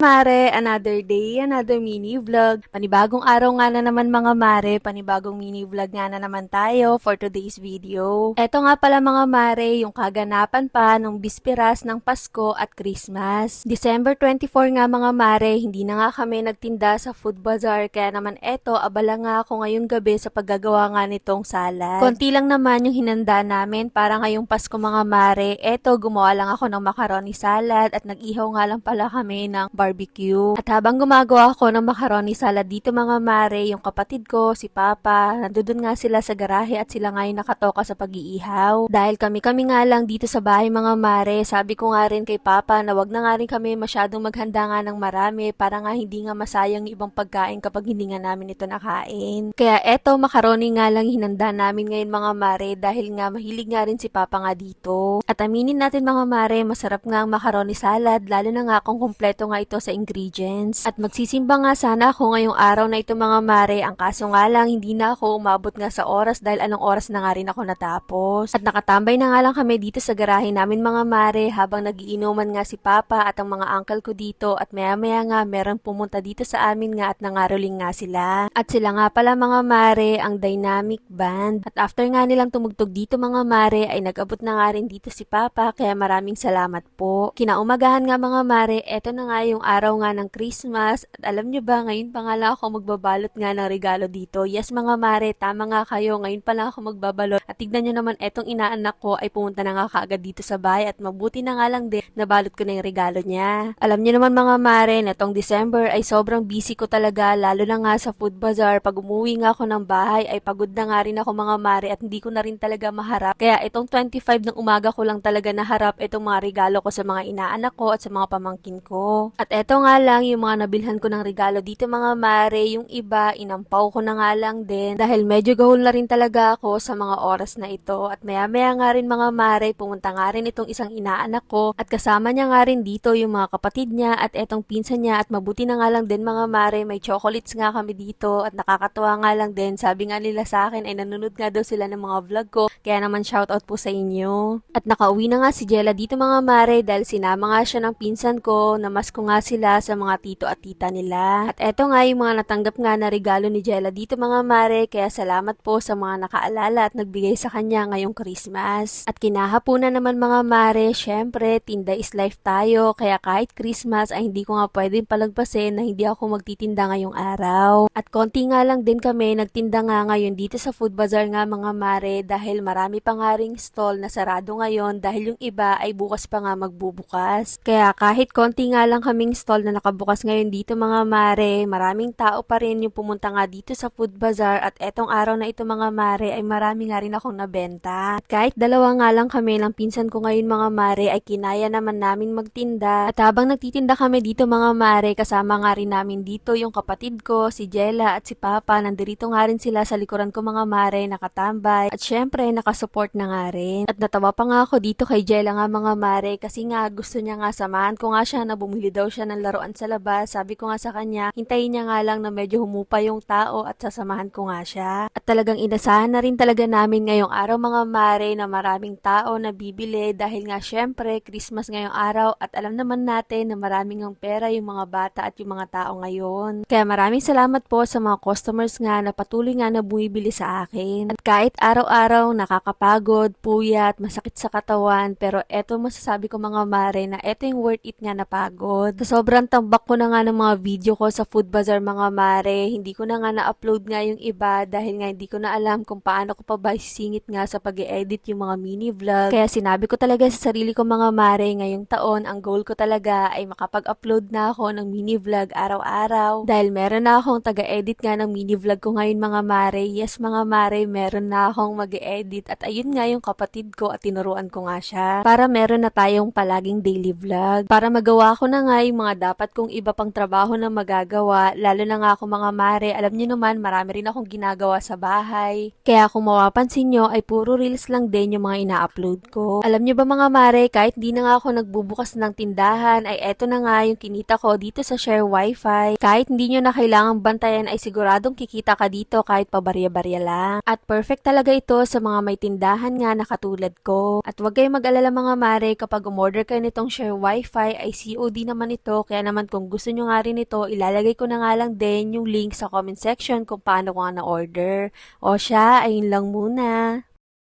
mare, another day, another mini vlog. Panibagong araw nga na naman mga mare, panibagong mini vlog nga na naman tayo for today's video. Eto nga pala mga mare, yung kaganapan pa nung bisperas ng Pasko at Christmas. December 24 nga mga mare, hindi na nga kami nagtinda sa food bazaar, kaya naman eto, abala nga ako ngayong gabi sa paggagawa nga nitong salad. Konti lang naman yung hinanda namin para ngayong Pasko mga mare. Eto, gumawa lang ako ng macaroni salad at nag-ihaw nga lang pala kami ng barbecue. At habang gumagawa ako ng macaroni salad dito mga mare, yung kapatid ko, si Papa, nandun nga sila sa garahe at sila nga yung nakatoka sa pag-iihaw. Dahil kami nga lang dito sa bahay mga mare, sabi ko nga rin kay Papa na wag na nga rin kami masyadong maghanda nga ng marami para nga hindi nga masayang yung ibang pagkain kapag hindi nga namin ito nakain. Kaya eto, macaroni nga lang hinanda namin ngayon mga mare dahil nga mahilig nga rin si Papa nga dito. At aminin natin mga mare, masarap nga ang macaroni salad lalo na nga kung kumpleto nga ito sa ingredients. At magsisimba nga sana ako ngayong araw na ito mga mare, ang kaso nga lang hindi na ako umabot nga sa oras dahil anong oras na nga rin ako natapos. At nakatambay na nga lang kami dito sa garahe namin mga mare habang nagiinuman nga si Papa at ang mga uncle ko dito at maya maya nga meron pumunta dito sa amin nga at nangaroling nga sila. At sila nga pala mga mare ang Dynamic Band. At after nga nilang tumugtog dito mga mare ay nag-abot na nga rin dito si Papa kaya maraming salamat po. Kinaumagahan nga mga mare, eto na nga yung araw nga ng Christmas at alam nyo ba ngayon pa nga lang ako magbabalot nga ng regalo dito. Yes mga mare, tama nga kayo, ngayon pa lang ako magbabalot at tignan nyo naman etong inaanak ko ay pumunta na nga kaagad dito sa bahay at mabuti na nga lang din nabalot ko na yung regalo niya. Alam nyo naman mga mare, netong December ay sobrang busy ko talaga lalo na nga sa food bazaar. Pag umuwi nga ako ng bahay ay pagod na nga rin ako mga mare at hindi ko na rin talaga maharap. Kaya itong 25 ng umaga ko lang talaga naharap itong mga regalo ko sa mga inaanak ko at sa mga pamangkin ko. At eto nga lang yung mga nabilhan ko ng regalo dito mga mare, yung iba inampaw ko na nga lang din dahil medyo gahol na rin talaga ako sa mga oras na ito. At maya maya nga rin mga mare, pumunta nga rin itong isang inaanak ko at kasama niya nga rin dito yung mga kapatid niya at etong pinsan niya at mabuti na nga lang din mga mare, may chocolates nga kami dito at nakakatuwa nga lang din. Sabi nga nila sa akin ay nanonood nga daw sila ng mga vlog ko, kaya naman shoutout po sa inyo. At nakauwi na nga si Jella dito mga mare dahil sinama nga siya ng pinsan ko, namas ko nga sila sa mga tito at tita nila. At eto nga yung mga natanggap nga na regalo ni Jella dito mga mare, kaya salamat po sa mga nakaalala at nagbigay sa kanya ngayong Christmas. At kinahapunan naman mga mare, syempre tinda is life tayo, kaya kahit Christmas ay hindi ko nga pwedeng palagpasin na hindi ako magtitinda ngayong araw. At konti nga lang din kami nagtinda nga ngayon dito sa food bazaar nga mga mare dahil marami pa nga ring stall na sarado ngayon dahil yung iba ay bukas pa nga magbubukas. Kaya kahit konti nga lang kaming stall na nakabukas ngayon dito mga mare, maraming tao pa rin yung pumunta nga dito sa food bazaar at etong araw na ito mga mare ay marami nga rin akong nabenta. At kahit dalawa nga lang kami ng pinsan ko ngayon mga mare ay kinaya naman namin magtinda. At habang nagtitinda kami dito mga mare, kasama nga rin namin dito yung kapatid ko, si Jella at si Papa. Nandirito nga rin sila sa likuran ko mga mare, nakatambay. At syempre nakasupport na nga rin. At natawa pa nga ako dito kay Jella nga mga mare kasi nga gusto niya nga samahan ko nga siya na bumili daw siya ng laruan sa labas. Sabi ko nga sa kanya, hintayin niya nga lang na medyo humupa yung tao at sasamahan ko nga siya. At talagang inasahan na rin talaga namin ngayong araw mga mare na maraming tao na bibili dahil nga syempre Christmas ngayong araw at alam naman natin na maraming ang pera yung mga bata at yung mga tao ngayon. Kaya maraming salamat po sa mga customers nga na patuloy nga na bumibili sa akin. At kahit araw-araw nakakapagod, puyat, masakit sa katawan, pero eto masasabi ko mga mare na eto yung worth it nga na pagod. Sa sobrang tambak ko na nga ng mga video ko sa food bazaar mga mare, hindi ko na nga na-upload nga yung iba dahil nga hindi ko na alam kung paano ko pa ba sisingit nga sa pag-edit yung mga mini vlog. Kaya sinabi ko talaga sa sarili ko mga mare, ngayong taon ang goal ko talaga ay makapag-upload na ako ng mini vlog araw-araw dahil meron na akong taga-edit nga ng mini vlog ko ngayon mga mare. Yes mga mare, meron na akong mag-edit at ayun nga yung kapatid ko at tinuruan ko nga siya para meron na tayong palaging daily vlog. Para magawa ko na nga yung mga dapat kong iba pang trabaho na magagawa, lalo na nga ako mga mare, alam niyo naman marami rin akong ginagawa sa bahay. Kaya kung mapapansin nyo ay puro reels lang din yung mga ina-upload ko. Alam niyo ba mga mare, kahit di na nga ako nagbubukas ng tindahan ay eto na nga yung kinita ko dito sa Share Wi-Fi. Kahit hindi nyo na kailangang bantayan ay siguradong kikita ka dito kahit pabarya-barya lang. At perfect talaga ito sa mga may tindahan nga na katulad ko. At huwag kayong mag-alala mga mare, kapag umorder kayo nitong Share Wi-Fi ay COD naman ito to. Kaya naman kung gusto nyo nga rin ito, ilalagay ko na nga lang din yung link sa comment section kung paano ko nga na-order. O siya, ayun lang muna.